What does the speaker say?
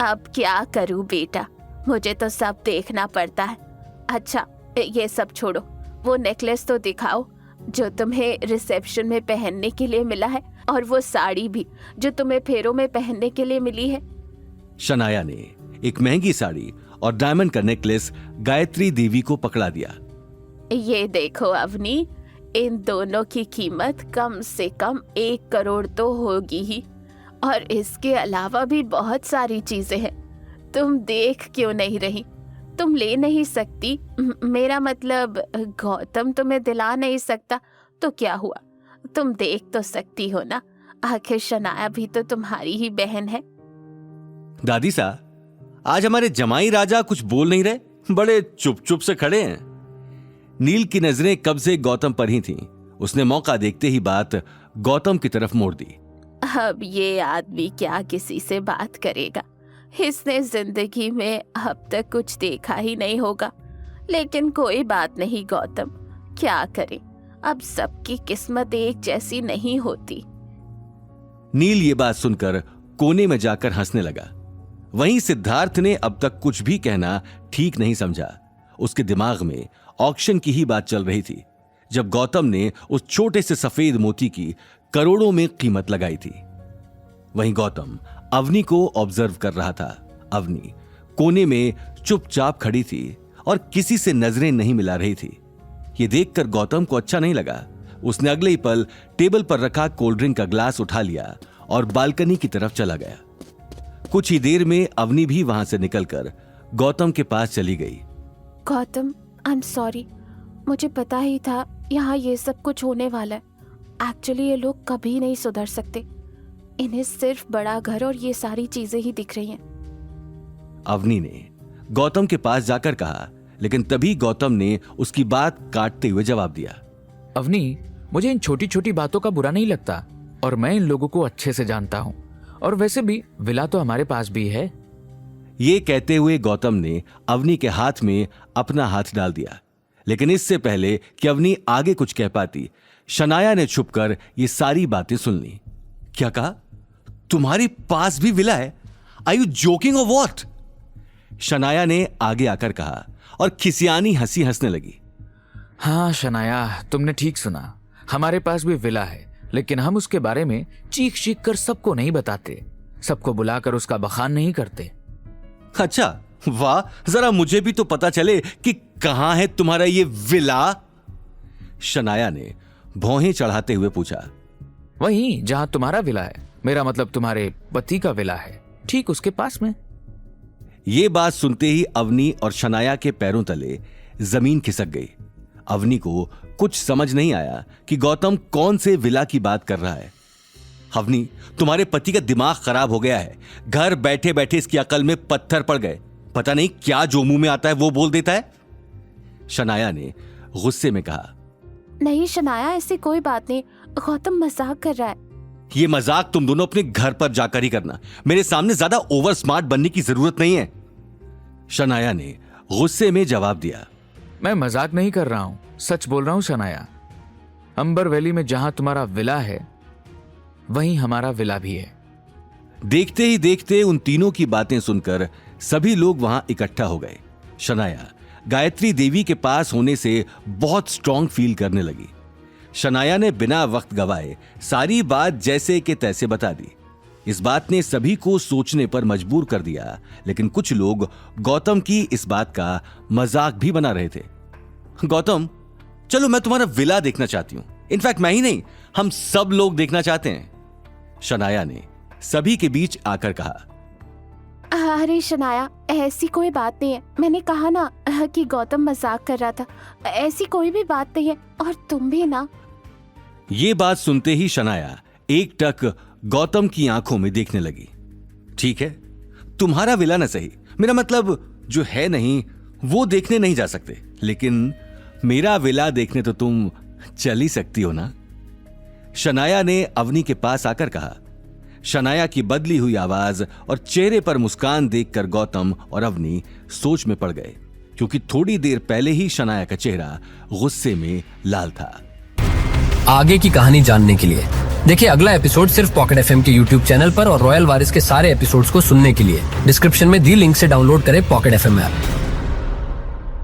अब क्या करूं बेटा, मुझे तो सब देखना पड़ता है। अच्छा ये सब छोड़ो, वो नेकलेस तो दिखाओ जो तुम्हें रिसेप्शन में पहनने के लिए मिला है, और वो साड़ी भी जो तुम्हें फेरों में पहनने के लिए मिली है। शनाया ने एक महंगी साड़ी और डायमंड का नेकलेस गायत्री देवी को पकड़ा दिया। ये देखो अवनी, इन दोनों की कीमत कम से कम 1 करोड़ तो होगी ही, और इसके अलावा भी बहुत सारी चीजें हैं। तुम देख क्यों नहीं रही? तुम ले नहीं सकती? मेरा मतलब गौतम तुम्हें दिला नहीं सकता तो क्या हुआ, तुम देख तो सकती हो ना। आखिर शनाया भी तो तुम्हारी ही बहन है। दादी सा, आज हमारे जमाई राजा कुछ बोल नहीं रहे, बड़े चुप चुप से खड़े हैं। नील की नजरें कब से गौतम पर ही थीं। उसने मौका देखते ही बात गौतम की तरफ मोड़ दी। अब ये आदमी क्या किसी से बात करेगा? इसने जिंदगी में अब तक कुछ देखा ही नहीं होगा। लेकिन कोई बात नहीं गौतम, क्या करें, अब सबकी किस्मत एक जैसी नहीं होती। नील ये बात सुनकर कोने में जाकर हंसने लगा। वहीं सिद्धार्थ ने अब तक कुछ भी कहना ठीक नहीं समझा। उसके दिमाग में ऑक्शन की ही बात चल रही थी, जब गौतम ने उस छोटे से सफेद मोती की करोड़ों में कीमत लगाई थी। वहीं गौतम अवनी को ऑब्जर्व कर रहा था। अवनी कोने में चुपचाप खड़ी थी और किसी से नजरें नहीं मिला रही थी। यह देखकर गौतम को अच्छा नहीं लगा। उसने अगले ही पल टेबल पर रखा कोल्ड ड्रिंक का ग्लास उठा लिया और बालकनी की तरफ चला गया। कुछ ही देर में अवनी भी वहां से निकलकर गौतम के पास चली गई। गौतम, आई एम सॉरी, मुझे पता ही था यहाँ ये सब कुछ होने वाला है। एक्चुअली ये लोग कभी नहीं सुधर सकते। इन्हें सिर्फ बड़ा घर और ये सारी चीजें ही दिख रही हैं। अवनी ने गौतम के पास जाकर कहा, लेकिन तभी गौतम ने उसकी बात काटते हुए जवाब दिया। अवनी, मुझे इन छोटी छोटी बातों का बुरा नहीं लगता और मैं इन लोगों को अच्छे से जानता हूँ, और वैसे भी विला तो हमारे पास भी है। ये कहते हुए गौतम ने अवनी के हाथ में अपना हाथ डाल दिया, लेकिन इससे पहले कि अवनी आगे कुछ कह पाती, शनाया ने छुपकर ये सारी बातें सुन ली। क्या कहा? तुम्हारे पास भी विला है? आर यू जोकिंग और व्हाट? शनाया ने आगे आकर कहा और खिसियानी हंसी हंसने लगी। हाँ शनाया, तुमने ठीक सुना, हमारे पास भी विला है, लेकिन हम उसके बारे में चीख चीख कर सबको नहीं बताते, सबको बुलाकर उसका बखान नहीं करते। अच्छा, वाह, जरा मुझे भी तो पता चले कि कहां है तुम्हारा ये विला। शनाया ने भौहें चढ़ाते हुए पूछा। वहीं जहां तुम्हारा विला है, मेरा मतलब तुम्हारे पति का विला है, ठीक उसके पास में। ये बात सुनते ही अवनी और शनाया के पैरों तले जमीन खिसक गई। अवनी को कुछ समझ नहीं आया कि गौतम कौन से विला की बात कर रहा है। अवनी, तुम्हारे पति का दिमाग खराब हो गया है। घर बैठे बैठे इसकी अकल में पत्थर पड़ गए। पता नहीं क्या जो मुंह में आता है वो बोल देता है। शनाया ने गुस्से में कहा। नहीं शनाया, ऐसी कोई बात नहीं, गौतम मजाक कर रहा है। ये मजाक तुम दोनों अपने घर पर जाकर ही करना, मेरे सामने ज्यादा ओवर स्मार्ट बनने की जरूरत नहीं है। शनाया ने गुस्से में जवाब दिया। मैं मजाक नहीं कर रहा हूं, सच बोल रहा हूं शनाया। अंबर वैली में जहां तुम्हारा विला है, वहीं हमारा विला भी है। देखते ही देखते उन तीनों की बातें सुनकर सभी लोग वहां इकट्ठा हो गए। शनाया गायत्री देवी के पास होने से बहुत स्ट्रांग फील करने लगी। शनाया ने बिना वक्त गवाए सारी बात जैसे के तैसे बता दी। इस बात ने सभी को सोचने पर मजबूर कर दिया, लेकिन कुछ लोग गौतम की इस बात का मजाक भी बना रहे थे। गौतम, चलो मैं तुम्हारा विला देखना चाहती हूं। इनफैक्ट मैं ही नहीं, हम सब लोग देखना चाहते हैं। शनाया ने सभी के बीच आकर कहा। अरे शनाया, ऐसी कोई बात नहीं है। मैंने कहा ना कि गौतम मजाक कर रहा था, ऐसी कोई भी बात नहीं है। और तुम भी ना। ये बात सुनते ही शनाया एक टक गौतम की आंखों में देखने लगी। ठीक है, तुम्हारा विला न सही, मेरा मतलब जो है नहीं वो देखने नहीं जा सकते, लेकिन मेरा विला देखने तो तुम चल ही सकती हो ना। शनाया ने अवनी के पास आकर कहा। शनाया की बदली हुई आवाज और चेहरे पर मुस्कान देखकर गौतम और अवनी सोच में पड़ गए, क्योंकि थोड़ी देर पहले ही शनाया का चेहरा गुस्से में लाल था। आगे की कहानी जानने के लिए। देखिए अगला एपिसोड सिर्फ पॉकेट एफएम के यूट्यूब चैनल पर और रॉयल वारिस के सारे एपिसोड्स को सुनने के लिए डिस्क्रिप्शन में दी लिंक से डाउनलोड करें पॉकेट एफएम ऐप।